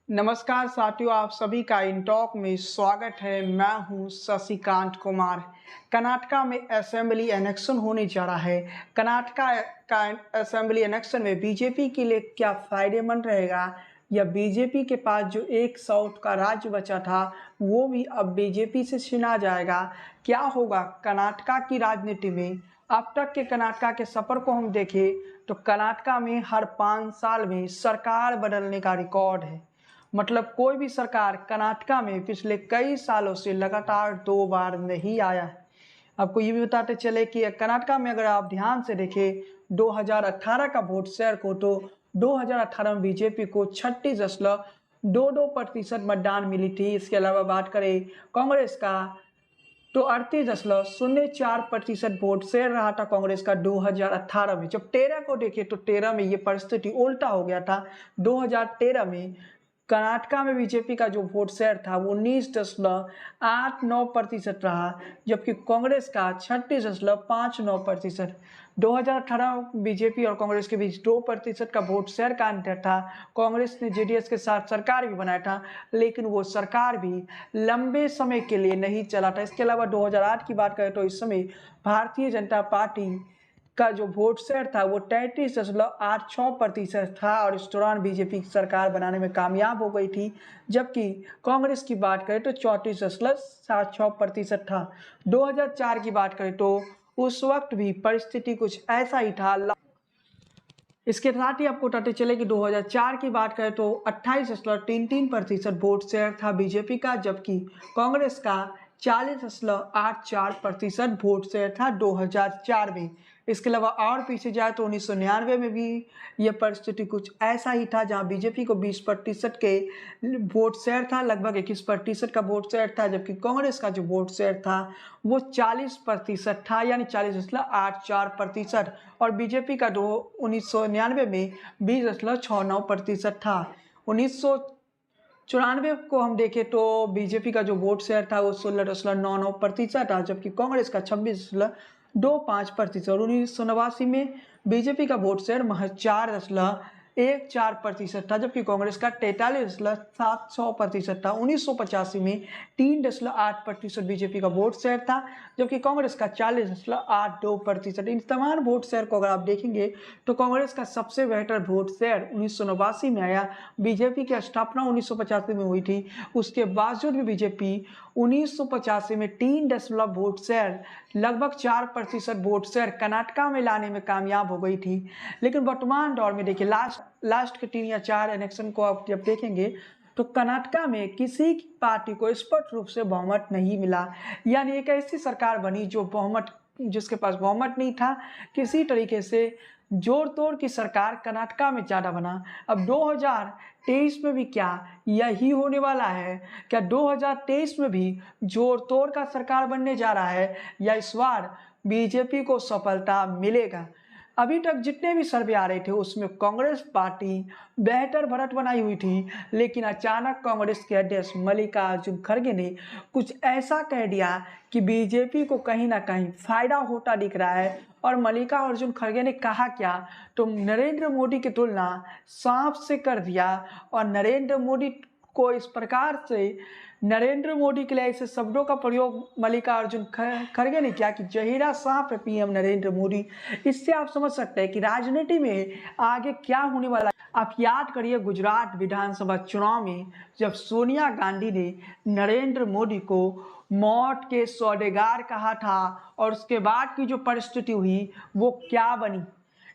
नमस्कार साथियों, आप सभी का इन टॉक में स्वागत है। मैं हूं शशिकांत कुमार। कर्नाटका में असेंबली इलेक्शन होने जा रहा है। कर्नाटका का असेंबली इलेक्शन में बीजेपी के लिए क्या फायदेमंद रहेगा, या बीजेपी के पास जो एक साउथ का राज्य बचा था वो भी अब बीजेपी से छिना जाएगा। क्या होगा कर्नाटका की राजनीति में? अब तक के कर्नाटका के सफर को हम देखें तो कर्नाटका में हर 5 साल में सरकार बदलने का रिकॉर्ड है। मतलब कोई भी सरकार कर्नाटका में पिछले कई सालों से लगातार 2 बार नहीं आया है। आपको ये भी बताते चले कि कर्नाटका में अगर आप ध्यान से देखें 2018 का वोट शेयर को, तो 2018 में बीजेपी को 36.22% मतदान मिली थी। इसके अलावा बात करें कांग्रेस का, तो 38.04% वोट शेयर रहा था कांग्रेस का 2018 में। जब 13 को देखें तो 13 में ये परिस्थिति उल्टा हो गया था। 2013 में कर्नाटका में बीजेपी का जो वोट शेयर था वो 19.89% रहा, जबकि कांग्रेस का 36.59%। 2018 बीजेपी और कांग्रेस के बीच 2% का वोट शेयर का अंतर था। कांग्रेस ने जेडीएस के साथ सरकार भी बनाया था, लेकिन वो सरकार भी लंबे समय के लिए नहीं चला था। इसके अलावा 2008 की बात करें तो इस समय भारतीय जनता पार्टी का जो वोट शेयर था वो 33.86% था और इस दौरान बीजेपी की सरकार बनाने में कामयाब हो गई थी। जबकि कांग्रेस की बात करें तो 34.76% था। 2004 की बात करें तो उस वक्त भी परिस्थिति कुछ ऐसा ही था। इसके साथ ही आपको बताते चले कि 2004 की बात करें तो 28.33% वोट शेयर था बीजेपी का, जबकि कांग्रेस का 40.84% वोट शेयर था 2004 में। इसके अलावा और पीछे जाए तो 1999 में भी यह परिस्थिति कुछ ऐसा ही था, जहां बीजेपी को 20% के वोट शेयर था, लगभग 21% का वोट शेयर था, जबकि कांग्रेस का जो वोट शेयर था वो 40% था, यानी 40.84%। और बीजेपी का 1999 में 20.69% था। 1994 को हम देखें तो बीजेपी का जो वोट शेयर था वो 16.99% था, जबकि कांग्रेस का 26.25%। और 1989 में बीजेपी का वोट शेयर महज 4.14% था, जबकि कांग्रेस का 43.76% था। 1985 में 3.8% बीजेपी का वोट शेयर था, जबकि कांग्रेस का 40.82%। इन तमाम वोट शेयर को अगर आप देखेंगे तो कांग्रेस का सबसे बेहतर वोट शेयर 1989 में आया। बीजेपी की स्थापना 1985 में हुई थी, उसके बावजूद भी बीजेपी 1985 में 3 वोट शेयर, लगभग 4% वोट शेयर कर्नाटका में लाने में कामयाब हो गई थी। लेकिन वर्तमान दौर में देखिए, लास्ट के 3 या 4 इलेक्शन को आप जब देखेंगे तो कर्नाटका में किसी की पार्टी को स्पष्ट रूप से बहुमत नहीं मिला, यानी एक ऐसी सरकार बनी जिसके पास बहुमत नहीं था। किसी तरीके से जोड़ तोड़ की सरकार कर्नाटका में ज़्यादा बना। अब 2023 में भी क्या यही होने वाला है? क्या 2023 में भी जोड़ तोड़ का सरकार बनने जा रहा है, या इस बार बीजेपी को सफलता मिलेगा? अभी तक जितने भी सर्वे आ रहे थे उसमें कांग्रेस पार्टी बेहतर बढ़त बनाई हुई थी, लेकिन अचानक कांग्रेस के अध्यक्ष मल्लिकार्जुन खड़गे ने कुछ ऐसा कह दिया कि बीजेपी को कहीं ना कहीं फायदा होता दिख रहा है। और मल्लिकार्जुन खड़गे ने कहा क्या, तो नरेंद्र मोदी की तुलना सांप से कर दिया। और नरेंद्र मोदी को इस प्रकार से, नरेंद्र मोदी के लिए ऐसे शब्दों का प्रयोग मल्लिकार्जुन खड़गे ने किया कि जहीरा सांप है पीएम नरेंद्र मोदी। इससे आप समझ सकते हैं कि राजनीति में आगे क्या होने वाला है। आप याद करिए गुजरात विधानसभा चुनाव में जब सोनिया गांधी ने नरेंद्र मोदी को मौत के सौदेगार कहा था, और उसके बाद की जो परिस्थिति हुई वो क्या बनी।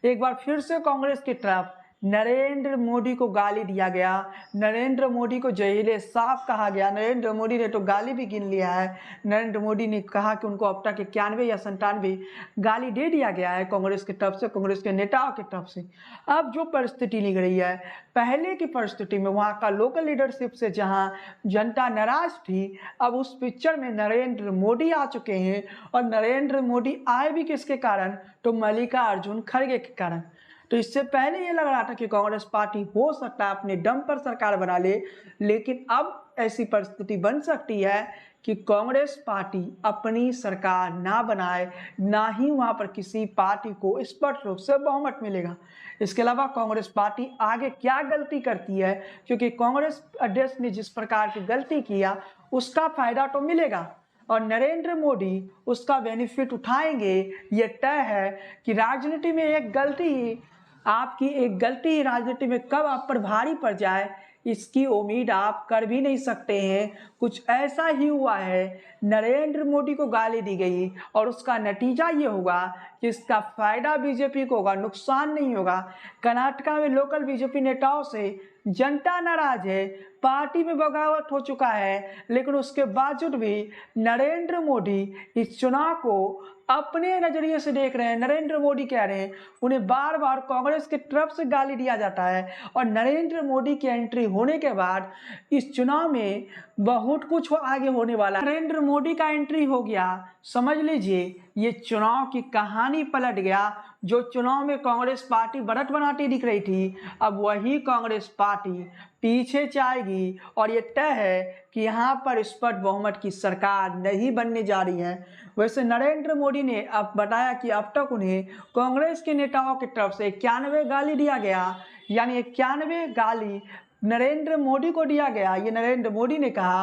एक बार फिर से कांग्रेस की तरफ नरेंद्र मोदी को गाली दिया गया, नरेंद्र मोदी को जहरीले सांप कहा गया। नरेंद्र मोदी ने तो गाली भी गिन लिया है। नरेंद्र मोदी ने कहा कि उनको अब तक 91 या 97 गाली दे दिया गया है कांग्रेस की तरफ से, कांग्रेस के नेताओं की तरफ से। अब जो परिस्थिति निक रही है, पहले की परिस्थिति में वहाँ का लोकल लीडरशिप से जहाँ जनता नाराज थी, अब उस पिक्चर में नरेंद्र मोदी आ चुके हैं। और नरेंद्र मोदी आए भी किसके कारण, तो मल्लिकार्जुन खड़गे के कारण। तो इससे पहले ये लग रहा था कि कांग्रेस पार्टी हो सकता है अपने दम पर सरकार बना ले, लेकिन अब ऐसी परिस्थिति बन सकती है कि कांग्रेस पार्टी अपनी सरकार ना बनाए, ना ही वहां पर किसी पार्टी को स्पष्ट रूप से बहुमत मिलेगा। इसके अलावा कांग्रेस पार्टी आगे क्या गलती करती है, क्योंकि कांग्रेस अध्यक्ष ने जिस प्रकार की गलती किया उसका फायदा तो मिलेगा और नरेंद्र मोदी उसका बेनिफिट उठाएंगे। ये तय है कि राजनीति में एक गलती, आपकी एक गलती राजनीति में कब आप पर भारी पड़ जाए इसकी उम्मीद आप कर भी नहीं सकते हैं। कुछ ऐसा ही हुआ है, नरेंद्र मोदी को गाली दी गई और उसका नतीजा ये होगा कि इसका फायदा बीजेपी को होगा, नुकसान नहीं होगा। कर्नाटका में लोकल बीजेपी नेताओं से जनता नाराज है, पार्टी में बगावत हो चुका है, लेकिन उसके बावजूद भी नरेंद्र मोदी इस चुनाव को अपने नजरिए से देख रहे हैं। नरेंद्र मोदी कह रहे हैं, उन्हें बार बार कांग्रेस की तरफ से गाली दिया जाता है और नरेंद्र मोदी की एंट्री होने के बाद इस चुनाव में बहुत कुछ आगे होने वाला है। नरेंद्र मोदी का एंट्री हो गया, समझ लीजिए ये चुनाव की कहानी पलट गया। जो चुनाव में कांग्रेस पार्टी बढ़त बनाती दिख रही थी, अब वही कांग्रेस पार्टी पीछे जाएगी और ये तय है कि यहाँ पर स्पष्ट बहुमत की सरकार नहीं बनने जा रही है। वैसे नरेंद्र मोदी ने अब बताया कि अब तक उन्हें कांग्रेस के नेताओं की तरफ से 91 गाली दिया गया, यानी 91 गाली नरेंद्र मोदी को दिया गया। ये नरेंद्र मोदी ने कहा।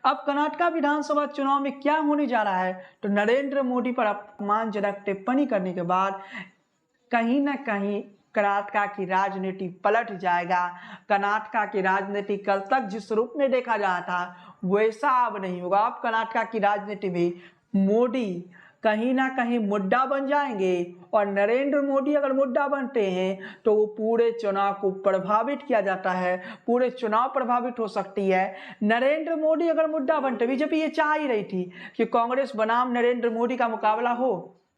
अब कर्नाटका विधानसभा चुनाव में क्या होने जा रहा है, तो नरेंद्र मोदी पर अपमानजनक टिप्पणी करने के बाद कहीं ना कहीं कर्नाटका की राजनीति पलट जाएगा। कर्नाटका की राजनीति कल तक जिस रूप में देखा जा रहा था वैसा अब नहीं होगा। अब कर्नाटका की राजनीति में मोदी कहीं ना कहीं मुद्दा बन जाएंगे और नरेंद्र मोदी अगर मुद्दा बनते हैं तो वो पूरे चुनाव को प्रभावित किया जाता है, पूरे चुनाव प्रभावित हो सकती है। नरेंद्र मोदी अगर मुद्दा बनते, बीजेपी ये चाह ही रही थी कि कांग्रेस बनाम नरेंद्र मोदी का मुकाबला हो।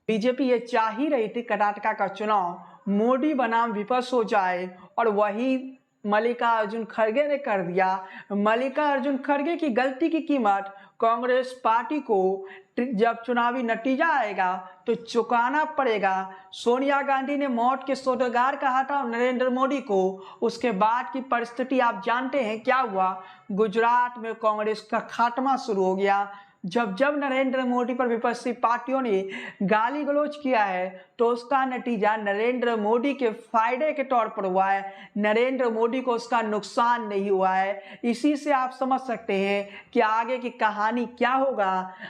बीजेपी ये चाह ही रही थी कर्नाटका का चुनाव मोदी बनाम विपक्ष हो जाए और वही मल्लिकार्जुन खड़गे ने कर दिया। मल्लिकार्जुन खड़गे की गलती की कीमत कांग्रेस पार्टी को जब चुनावी नतीजा आएगा तो चुकाना पड़ेगा। सोनिया गांधी ने मौत के सौदागर कहा था नरेंद्र मोदी को, उसके बाद की परिस्थिति आप जानते हैं क्या हुआ। गुजरात में कांग्रेस का खात्मा शुरू हो गया। जब जब नरेंद्र मोदी पर विपक्षी पार्टियों ने गाली गलौज किया है तो उसका नतीजा नरेंद्र मोदी के फायदे के तौर पर हुआ है, नरेंद्र मोदी को उसका नुकसान नहीं हुआ है। इसी से आप समझ सकते हैं कि आगे की कहानी क्या होगा।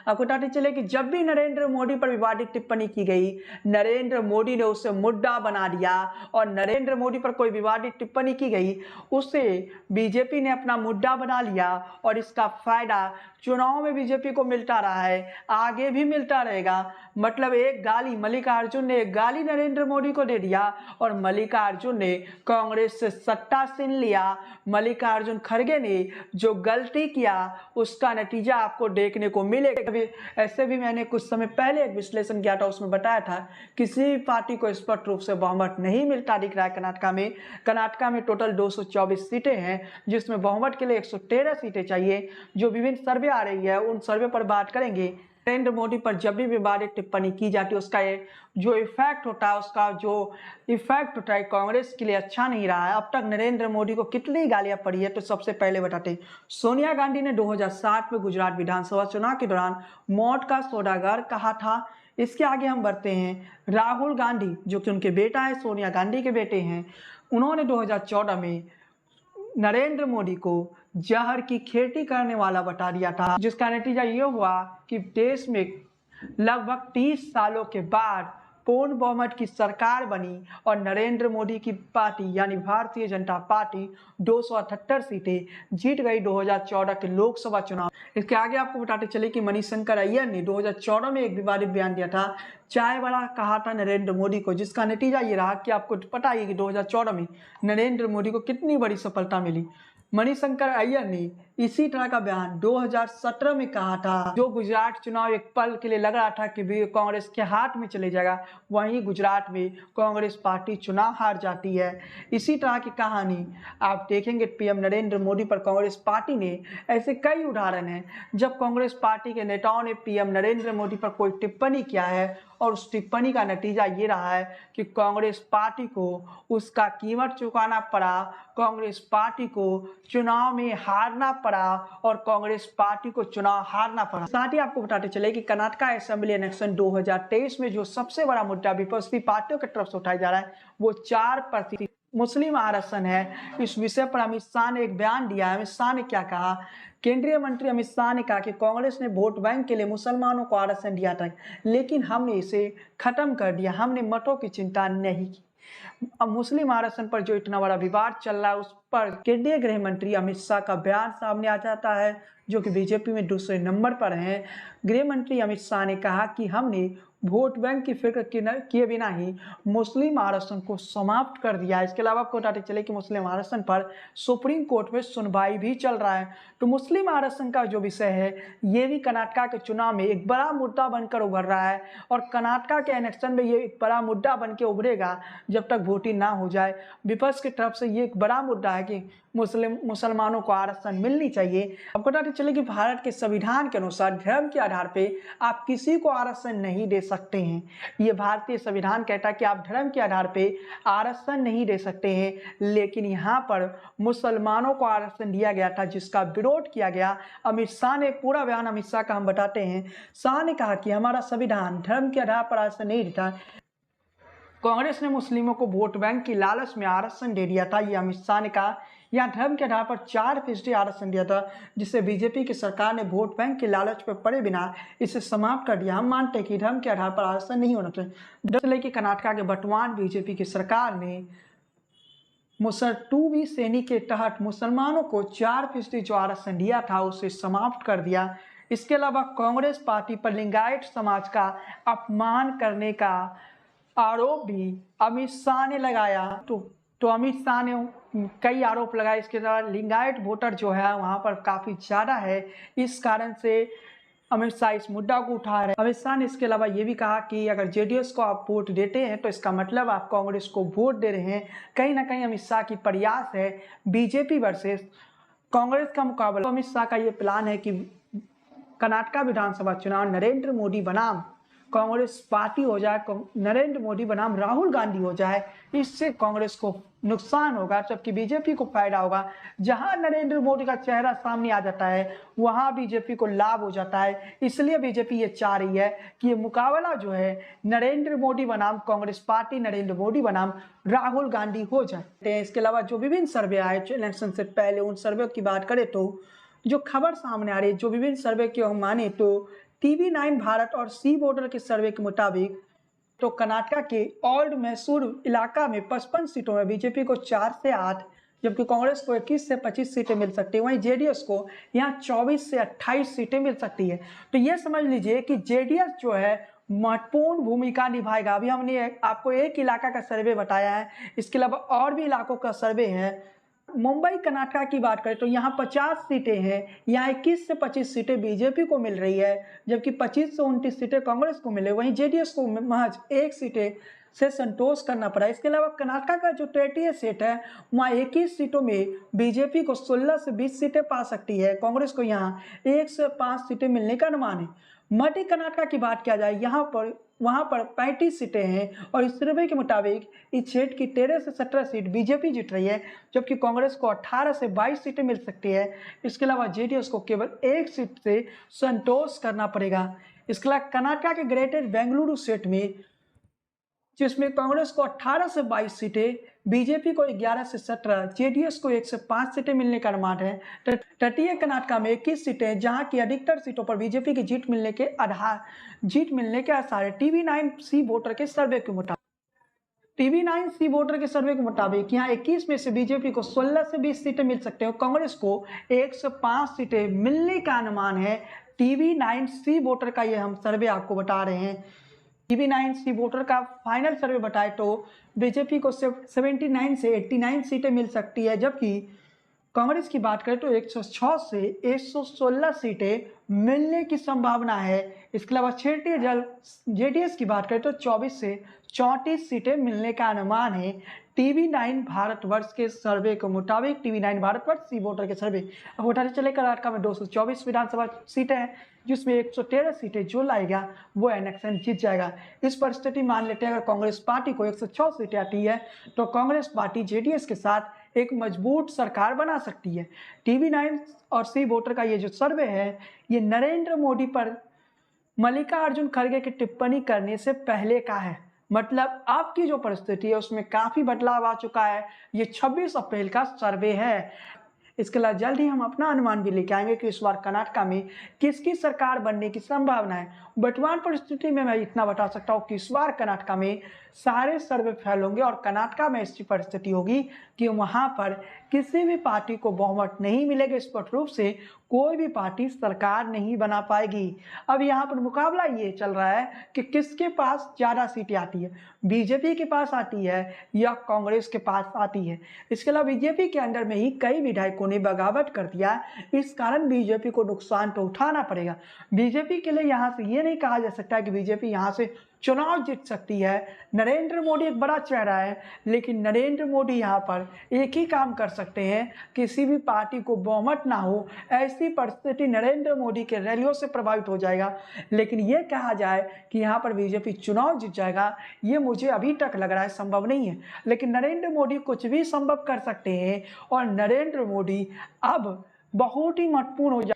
आपको बताते चले कि जब भी नरेंद्र मोदी पर विवादित टिप्पणी की गई, नरेंद्र मोदी ने उसे मुद्दा बना दिया और नरेंद्र मोदी पर कोई विवादित टिप्पणी की गई उसे बीजेपी ने अपना मुद्दा बना लिया और इसका फायदा चुनाव में बीजेपी को मिलता रहा है, आगे भी मिलता रहेगा। मतलब एक गाली मल्लिकार्जुन ने एक गाली नरेंद्र मोदी को दे दिया और मल्लिकार्जुन ने कांग्रेस से सत्ता छीन लिया। मल्लिकार्जुन खड़गे ने जो गलती किया उसका नतीजा आपको देखने को मिलेगा। ऐसे भी मैंने कुछ समय पहले एक विश्लेषण किया था, उसमें बताया था किसी भी पार्टी को स्पष्ट रूप से बहुमत नहीं मिलता दिख रहा है कर्नाटका में। कर्नाटका में टोटल 224 सीटें हैं जिसमें बहुमत के लिए 113 सीटें चाहिए। जो विभिन्न सर्वे आ रही है उन सर्वे पर बात करेंगे। नरेंद्र मोदी पर जब भी विवादित टिप्पणी की जाती है उसका जो इफेक्ट होता है कांग्रेस के लिए अच्छा नहीं रहा है। अब तक नरेंद्र मोदी को कितनी गालियां पड़ी है तो सबसे पहले बताते हैं। सोनिया गांधी ने 2007 में गुजरात विधानसभा चुनाव के दौरान मौत का सौदागर कहा था। इसके आगे हम बढ़ते हैं। राहुल गांधी जो कि उनके बेटा है, सोनिया गांधी के बेटे हैं, उन्होंने 2014 में नरेंद्र मोदी को जहर की खेती करने वाला बता दिया था, जिसका नतीजा ये हुआ कि देश में लगभग 30 सालों के बाद पूर्ण बहुमत की सरकार बनी और नरेंद्र मोदी की पार्टी यानी भारतीय जनता पार्टी 278 सीटें जीत गई 2014 के लोकसभा चुनाव। इसके आगे आपको बताते चले कि मणिशंकर अय्यर ने 2014 में एक विवादित बयान दिया था, चाय वाला कहा था नरेंद्र मोदी को, जिसका नतीजा ये रहा कि आपको पता ही कि 2014 में नरेंद्र मोदी को कितनी बड़ी सफलता मिली। मणिशंकर अय्यर ने इसी तरह का बयान 2017 में कहा था। जो गुजरात चुनाव एक पल के लिए लग रहा था कि कांग्रेस के हाथ में चले जाएगा, वहीं गुजरात में कांग्रेस पार्टी चुनाव हार जाती है। इसी तरह की कहानी आप देखेंगे पीएम नरेंद्र मोदी पर कांग्रेस पार्टी ने। ऐसे कई उदाहरण हैं जब कांग्रेस पार्टी के नेताओं ने पीएम नरेंद्र मोदी पर कोई टिप्पणी किया है और उस टिप्पणी का नतीजा ये रहा है कि कांग्रेस पार्टी को उसका कीमत चुकाना पड़ा, कांग्रेस पार्टी को चुनाव में हारना पड़ा और कांग्रेस पार्टी को चुनाव हारना पड़ा। साथ ही आपको बताते चले कि कर्नाटक असेंबली इलेक्शन 2023 में जो सबसे बड़ा मुद्दा विपक्षी पार्टियों की तरफ से उठाया जा रहा है वो 4% मुस्लिम आरक्षण है। इस विषय पर अमित शाह ने एक बयान दिया है। अमित शाह ने क्या कहा? केंद्रीय मंत्री अमित शाह ने कहा कि कांग्रेस ने वोट बैंक के लिए मुसलमानों को आरक्षण दिया था, लेकिन हमने इसे खत्म कर दिया, हमने मतों की चिंता नहीं की। अब मुस्लिम आरक्षण पर जो इतना बड़ा विवाद चल रहा है उस पर केंद्रीय गृह मंत्री अमित शाह का बयान सामने आ जाता है, जो कि बीजेपी में दूसरे नंबर पर हैं। गृह मंत्री अमित शाह ने कहा कि हमने वोट बैंक की फिक्र किए बिना ही मुस्लिम आरक्षण को समाप्त कर दिया है। इसके अलावा आपको बताते चले कि मुस्लिम आरक्षण पर सुप्रीम कोर्ट में सुनवाई भी चल रहा है। तो मुस्लिम आरक्षण का जो विषय है ये भी कर्नाटक के चुनाव में एक बड़ा मुद्दा बनकर उभर रहा है और कर्नाटक के इलेक्शन में ये एक बड़ा मुद्दा बन के उभरेगा जब तक वोटिंग ना हो जाए। विपक्ष की तरफ से ये एक बड़ा मुद्दा है कि मुसलमानों को आरक्षण मिलनी चाहिए। आपको बताते चले कि भारत के संविधान के अनुसार धर्म के आधार पर आप किसी को आरक्षण नहीं दे सकते हैं। ये भारतीय संविधान कहता है कि आप धर्म के आधार पर आरक्षण नहीं दे सकते हैं, लेकिन यहाँ पर मुसलमानों को आरक्षण दिया गया था जिसका विरोध किया गया। अमित शाह ने पूरा बयान अमित शाह का हम बताते हैं। शाह ने कहा कि हमारा संविधान धर्म के आधार पर आरक्षण नहीं देता। कांग्रेस ने मुस्लिमों को वोट बैंक की लालच में आरक्षण दे दिया था, ये अमित शाह ने कहा। यहाँ धर्म के आधार पर 4% आरक्षण दिया था, जिससे बीजेपी की सरकार ने वोट बैंक के लालच पर पड़े बिना इसे समाप्त कर दिया। हम मानते हैं कि धर्म के आधार पर आरक्षण नहीं होना चाहिए। दरअसल कि कर्नाटक के वर्तमान बीजेपी की सरकार ने 2B श्रेणी के तहत मुसलमानों को 4% जो आरक्षण दिया था उसे समाप्त कर दिया। इसके अलावा कांग्रेस पार्टी पर लिंगायत समाज का अपमान करने का आरोप भी अमित शाह ने लगाया। तो अमित शाह ने कई आरोप लगाए। इसके अलावा लिंगायत वोटर जो है वहाँ पर काफ़ी ज़्यादा है, इस कारण से अमित शाह इस मुद्दा को उठा रहे हैं। अमित शाह ने इसके अलावा ये भी कहा कि अगर जेडीएस को आप वोट देते हैं तो इसका मतलब आप कांग्रेस को वोट दे रहे हैं। कहीं ना कहीं अमित शाह की प्रयास है बीजेपी वर्सेस कांग्रेस का मुकाबला। अमित शाह का ये प्लान है कि कर्नाटक विधानसभा चुनाव नरेंद्र मोदी बनाम कांग्रेस पार्टी हो जाए, नरेंद्र मोदी बनाम राहुल गांधी हो जाए। इससे कांग्रेस को नुकसान होगा जबकि बीजेपी को फायदा होगा। जहां नरेंद्र मोदी का चेहरा सामने आ जाता है वहां बीजेपी को लाभ हो जाता है। इसलिए बीजेपी ये चाह रही है कि ये मुकाबला जो है नरेंद्र मोदी बनाम कांग्रेस पार्टी, नरेंद्र मोदी बनाम राहुल गांधी हो जाए। इसके अलावा जो विभिन्न सर्वे आए इलेक्शन से पहले, उन सर्वे की बात करें तो जो खबर सामने आ रही है, जो विभिन्न सर्वे की हम माने तो TV9 भारत और सी वोटर के सर्वे के मुताबिक तो कर्नाटक के ओल्ड मैसूर इलाका में 55 सीटों में बीजेपी को 4 से 8, जबकि कांग्रेस को 21 से 25 सीटें मिल सकती है। वहीं जेडीएस को यहाँ 24 से 28 सीटें मिल सकती है। तो ये समझ लीजिए कि जेडीएस जो है महत्वपूर्ण भूमिका निभाएगा। अभी हमने आपको एक इलाका का सर्वे बताया है, इसके अलावा और भी इलाकों का सर्वे है। मुंबई कर्नाटक की बात करें तो यहाँ 50 सीटें हैं, यहाँ 21 से 25 सीटें बीजेपी को मिल रही है, जबकि 25 से 29 सीटें कांग्रेस को मिले। वहीं जेडीएस को महज 1 सीटें से संतोष करना पड़ा। इसके अलावा कर्नाटक का जो तृतीय सीट है वहाँ 21 सीटों में बीजेपी को 16 से 20 सीटें पा सकती है, कांग्रेस को यहाँ 1 से 5 सीटें मिलने का अनुमान है। मध्य कर्नाटक की बात किया जाए वहाँ पर 35 सीटें हैं और इस सर्वे के मुताबिक इस क्षेत्र की 13 से 17 सीट बीजेपी जीत रही है, जबकि कांग्रेस को 18 से 22 सीटें मिल सकती है। इसके अलावा जेडीएस को केवल 1 सीट से संतोष करना पड़ेगा। इसके अलावा कर्नाटक के ग्रेटर बेंगलुरु सीट में जिसमें कांग्रेस को 18 से 22 सीटें, बीजेपी को 11 से 17, जेडीएस को 1 से 5 सीटें मिलने का अनुमान है। तटीय कर्नाटक में 21 सीटें, जहां की अधिकतर सीटों पर बीजेपी की जीत मिलने के आसार है। TV9 वोटर के सर्वे के मुताबिक TV9 वोटर के सर्वे के मुताबिक यहाँ 21 में से बीजेपी को 16 से 20 सीटें मिल सकते हैं, कांग्रेस को 1 से 5 सीटें मिलने का अनुमान है। TV9 वोटर का ये हम सर्वे आपको बता रहे हैं। TV9 वोटर का फाइनल सर्वे बताए तो बीजेपी को सिर्फ 79 से 89 सीटें मिल सकती है, जबकि कांग्रेस की बात करें तो 106 से 116 सीटें मिलने की संभावना है। इसके अलावा जेडीएस की बात करें तो 24 से 34 सीटें मिलने का अनुमान है। TV9 भारतवर्ष के सर्वे के मुताबिक, TV9 भारतवर्ष सी वोटर के सर्वे, अब उठाते चले कर्नाटक में 224 विधानसभा सीटें हैं, जिसमें 113 सीटें जो लाएगा वो इलेक्शन जीत जाएगा। इस परिस्थिति मान लेते हैं अगर कांग्रेस पार्टी को 106 सीटें आती है तो कांग्रेस पार्टी जेडीएस के साथ एक मजबूत सरकार बना सकती है। TV9 और सी वोटर का ये जो सर्वे है ये नरेंद्र मोदी पर मल्लिकार्जुन खड़गे की टिप्पणी करने से पहले का है। मतलब आपकी जो परिस्थिति है उसमें काफी बदलाव आ चुका है। ये 26 अप्रैल का सर्वे है। इसके अलावा जल्द ही हम अपना अनुमान भी लेके आएंगे कि इस बार कर्नाटक में किसकी सरकार बनने की संभावना है। वर्तमान परिस्थिति में मैं इतना बता सकता हूँ कि इस बार कर्नाटक में सारे सर्वे फेल होंगे और कर्नाटक में ऐसी परिस्थिति होगी कि वहां पर किसी भी पार्टी को बहुमत नहीं मिलेगा। स्पष्ट रूप से कोई भी पार्टी सरकार नहीं बना पाएगी। अब यहाँ पर मुकाबला ये चल रहा है कि किसके पास ज़्यादा सीटें आती है, बीजेपी के पास आती है या कांग्रेस के पास आती है। इसके अलावा बीजेपी के अंदर में ही कई विधायकों ने बगावत कर दिया, इस कारण बीजेपी को नुकसान तो उठाना पड़ेगा। बीजेपी के लिए यहाँ से ये नहीं कहा जा सकता है कि बीजेपी यहाँ से चुनाव जीत सकती है। नरेंद्र मोदी एक बड़ा चेहरा है, लेकिन नरेंद्र मोदी यहाँ पर एक ही काम कर सकते हैं, किसी भी पार्टी को बहुमत ना हो ऐसी परिस्थिति नरेंद्र मोदी के रैलियों से प्रभावित हो जाएगा। लेकिन ये कहा जाए कि यहाँ पर बीजेपी चुनाव जीत जाएगा, ये मुझे अभी तक लग रहा है संभव नहीं है। लेकिन नरेंद्र मोदी कुछ भी संभव कर सकते हैं और नरेंद्र मोदी अब बहुत ही महत्वपूर्ण हो जाए।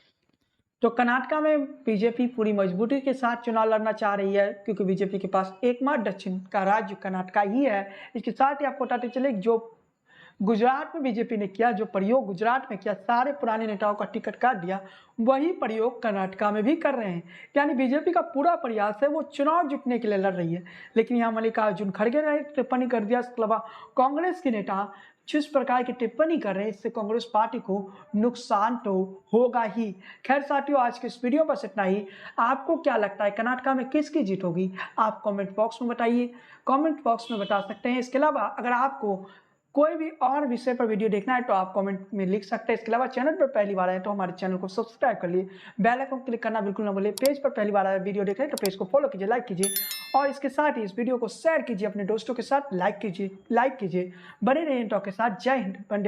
तो कर्नाटक में बीजेपी पूरी मजबूती के साथ चुनाव लड़ना चाह रही है, क्योंकि बीजेपी के पास एकमात्र दक्षिण का राज्य कर्नाटक ही है। इसके साथ ही आपको बताते चले जो गुजरात में बीजेपी ने किया, जो प्रयोग गुजरात में किया, सारे पुराने नेताओं का टिकट काट दिया, वही प्रयोग कर्नाटक में भी कर रहे हैं। यानी बीजेपी का पूरा प्रयास है वो चुनाव जीतने के लिए लड़ रही है। लेकिन यहाँ मल्लिकार्जुन खड़गे ने टिप्पणी कर दिया। इसके अलावा कांग्रेस के नेता जिस प्रकार की टिप्पणी कर रहे हैं, इससे कांग्रेस पार्टी को नुकसान तो होगा ही। खैर साथियों, आज के इस वीडियो बस इतना ही। आपको क्या लगता है कर्नाटक में किसकी जीत होगी, आप कमेंट बॉक्स में बताइए, कमेंट बॉक्स में बता सकते हैं। इसके अलावा अगर आपको कोई भी और विषय पर वीडियो देखना है तो आप कमेंट में लिख सकते हैं। इसके अलावा चैनल पर पहली बार आए तो हमारे चैनल को सब्सक्राइब कर लिए, बेल आइकन क्लिक करना बिल्कुल ना भूलिए। पेज पर पहली बार आए वीडियो देख रहे हैं तो पेज को फॉलो कीजिए, लाइक कीजिए और इसके साथ ही इस वीडियो को शेयर कीजिए अपने दोस्तों के साथ, लाइक कीजिए। बने रहिए टॉक के साथ। जय हिंद, वंदे।